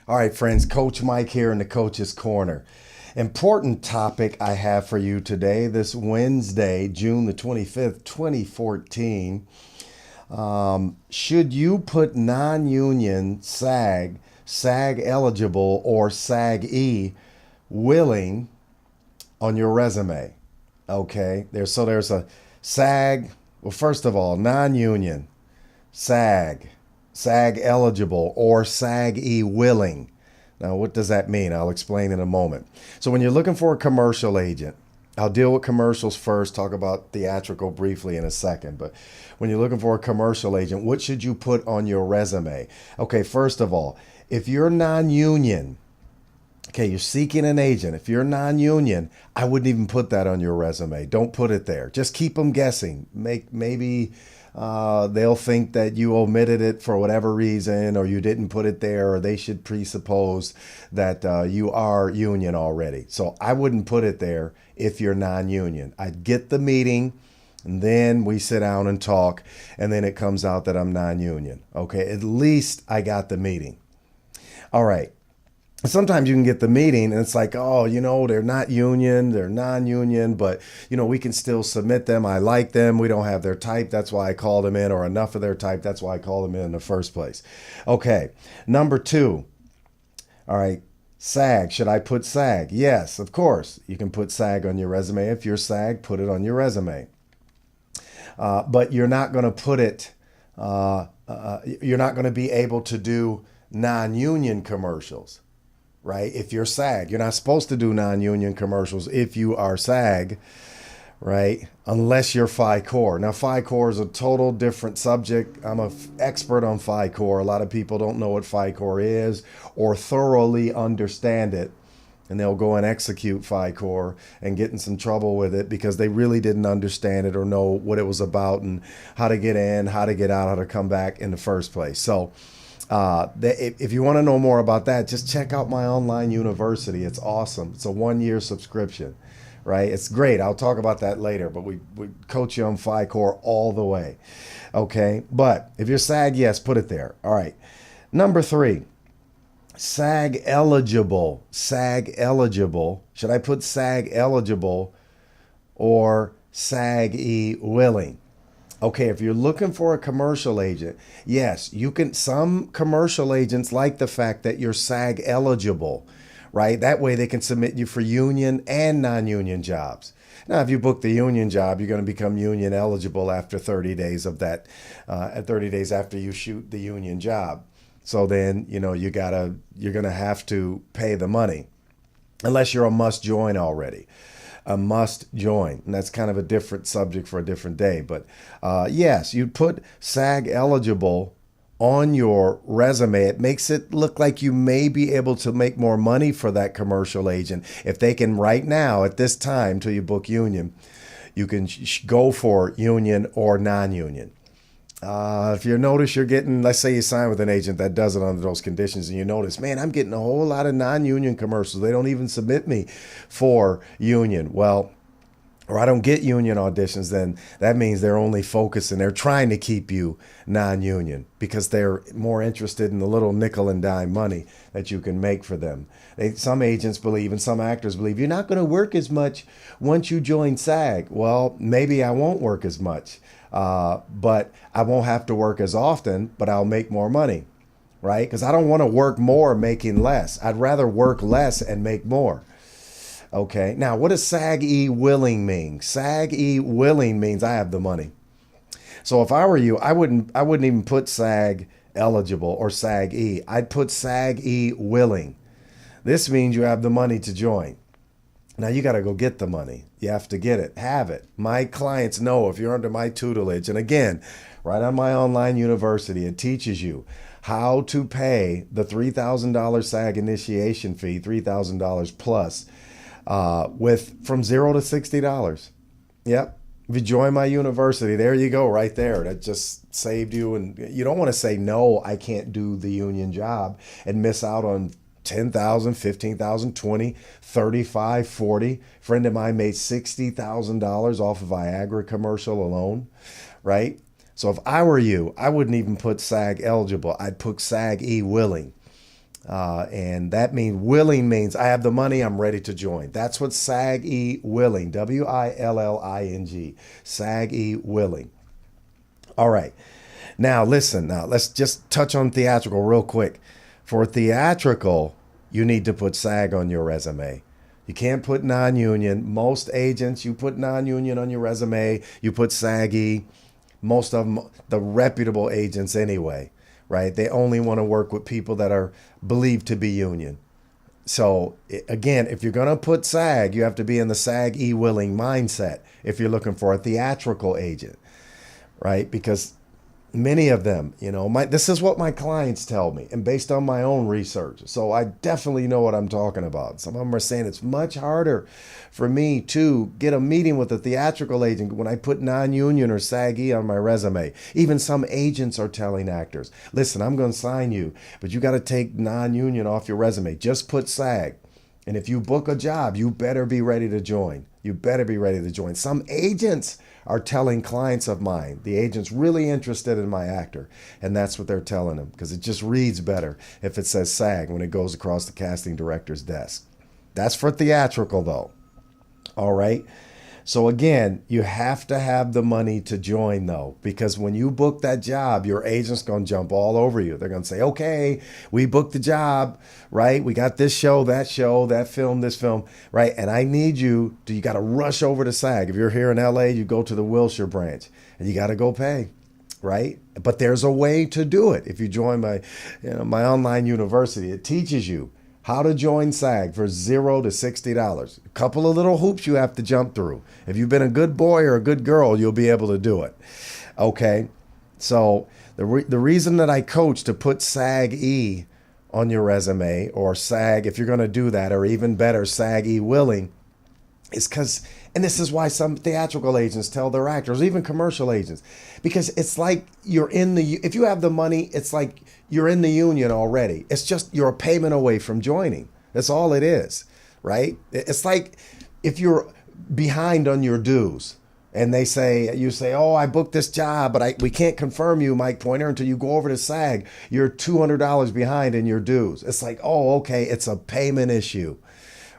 All right, friends, Coach Mike here in the Coach's Corner. Important topic I have for you today, this Wednesday, June the 25th, 2014. Should you put non-union SAG eligible, or SAG-E willing on your resume? Okay, there's a SAG, well, first of all, non-union, SAG eligible, or SAG-E willing. Now, what does that mean? I'll explain in a moment. So when you're looking for a commercial agent, I'll deal with commercials first, talk about theatrical briefly in a second. But when you're looking for a commercial agent, what should you put on your resume? Okay, first of all, if you're non-union, okay, you're seeking an agent. If you're non-union, I wouldn't even put that on your resume. Don't put it there. Just keep them guessing. Maybe they'll think that you omitted it for whatever reason, or you didn't put it there, or they should presuppose that you are union already. So I wouldn't put it there if you're non-union. I'd get the meeting, and then we sit down and talk, and then it comes out that I'm non-union. Okay, at least I got the meeting. All right. Sometimes you can get the meeting and it's like, oh, they're not union, they're non-union, but, we can still submit them. I like them. We don't have their type. That's why I called them in, or enough of their type. That's why I called them in the first place. Okay. Number two. All right. SAG. Should I put SAG? Yes, of course. You can put SAG on your resume. If you're SAG, put it on your resume. But you're not going to put it, you're not going to be able to do non-union commercials. Right? If you're SAG, you're not supposed to do non-union commercials if you are SAG, right? Unless you're FI-Core. Now, FI-Core is a total different subject. I'm an expert on FI-Core. A lot of people don't know what FI-Core is or thoroughly understand it. And they'll go and execute FI-Core and get in some trouble with it because they really didn't understand it or know what it was about and how to get in, how to get out, how to come back in the first place. So, if you want to know more about that, just check out my online university. It's awesome. It's a 1-year subscription, right? It's great. I'll talk about that later, but we coach you on FI-Core all the way. Okay. But if you're SAG, yes, put it there. All right. Number 3, SAG eligible. SAG eligible. Should I put SAG eligible or SAG-E willing? Okay, if you're looking for a commercial agent, yes, you can. Some commercial agents like the fact that you're SAG eligible, right? That way they can submit you for union and non-union jobs. Now, if you book the union job, you're going to become union eligible after 30 days of that, 30 days after you shoot the union job. So then, you're going to have to pay the money unless you're a must join already. A must join. And that's kind of a different subject for a different day. But yes, you'd put SAG eligible on your resume. It makes it look like you may be able to make more money for that commercial agent. If they can right now, at this time, till you book union, you can go for union or non-union. If you notice you're getting, let's say you sign with an agent that does it under those conditions, and you notice, man, I'm getting a whole lot of non-union commercials. They don't even submit me for union. Well, or I don't get union auditions, then that means they're only focusing, they're trying to keep you non-union because they're more interested in the little nickel and dime money that you can make for them. Some agents believe, and some actors believe, you're not going to work as much once you join SAG. Well, maybe I won't work as much. But I won't have to work as often, but I'll make more money, right? Because I don't want to work more making less. I'd rather work less and make more. Okay. Now, what does SAG-E willing mean? SAG-E willing means I have the money. So if I were you, I wouldn't even put SAG eligible or SAG-E. I'd put SAG-E willing. This means you have the money to join. Now, you got to go get the money. You have to get it, have it. My clients know if you're under my tutelage. And again, right on my online university, it teaches you how to pay the $3,000 SAG initiation fee, $3,000 plus, from $0 to $60. Yep. If you join my university, there you go, right there. That just saved you. And you don't want to say, no, I can't do the union job and miss out on 10,000, 15,000, 20, 35, 40. Friend of mine made $60,000 off of Viagra commercial alone, right? So if I were you, I wouldn't even put SAG eligible. I'd put SAG-E willing. And that means willing means I have the money, I'm ready to join. That's what SAG-E willing, WILLING, SAG-E willing. All right. Now, listen, now let's just touch on theatrical real quick. For theatrical, you need to put SAG on your resume. You can't put non-union. Most agents, you put non-union on your resume, you put SAG-E. Most of them, the reputable agents anyway, right? They only want to work with people that are believed to be union. So again, if you're going to put SAG, you have to be in the SAG-E willing mindset if you're looking for a theatrical agent, right? Because many of them, this is what my clients tell me, and based on my own research. So I definitely know what I'm talking about. Some of them are saying it's much harder for me to get a meeting with a theatrical agent when I put non-union or SAG-E on my resume. Even some agents are telling actors, listen, I'm going to sign you, but you got to take non-union off your resume. Just put SAG. And if you book a job, you better be ready to join. You better be ready to join. Some agents are telling clients of mine, the agent's really interested in my actor. And that's what they're telling them, because it just reads better if it says SAG when it goes across the casting director's desk. That's for theatrical, though. All right. So again, you have to have the money to join, though, because when you book that job, your agent's going to jump all over you. They're going to say, okay, we booked the job, right? We got this show, that film, this film, right? And I need you got to rush over to SAG. If you're here in LA, you go to the Wilshire branch and you got to go pay, right? But there's a way to do it. If you join my online university, it teaches you how to join SAG for $0 to $60. A couple of little hoops you have to jump through. If you've been a good boy or a good girl, you'll be able to do it. Okay? So the reason that I coach to put SAG-E on your resume, or SAG, if you're going to do that, or even better, SAG-E willing, is because, and this is why some theatrical agents tell their actors, even commercial agents, because it's like if you have the money, it's like you're in the union already. It's just you're a payment away from joining. That's all it is, right? It's like if you're behind on your dues and you say, oh, I booked this job, but we can't confirm you, Mike Pointer, until you go over to SAG. You're $200 behind in your dues. It's like, oh, okay, it's a payment issue,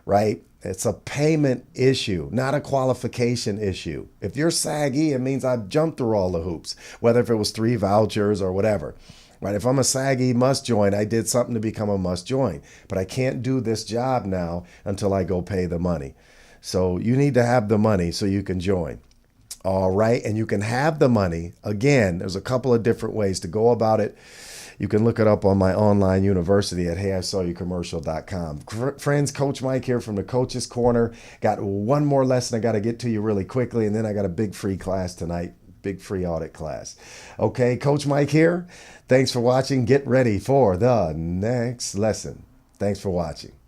right? It's a payment issue, not a qualification issue. If you're SAG-E, it means I've jumped through all the hoops, whether if it was 3 vouchers or whatever. Right? If I'm a SAG-E must join, I did something to become a must join. But I can't do this job now until I go pay the money. So you need to have the money so you can join. All right. And you can have the money. Again, there's a couple of different ways to go about it. You can look it up on my online university at HeyISawYouCommercial.com. Friends, Coach Mike here from the Coach's Corner. Got one more lesson I got to get to you really quickly, and then I got a big free class tonight, big free audit class. Okay, Coach Mike here. Thanks for watching. Get ready for the next lesson. Thanks for watching.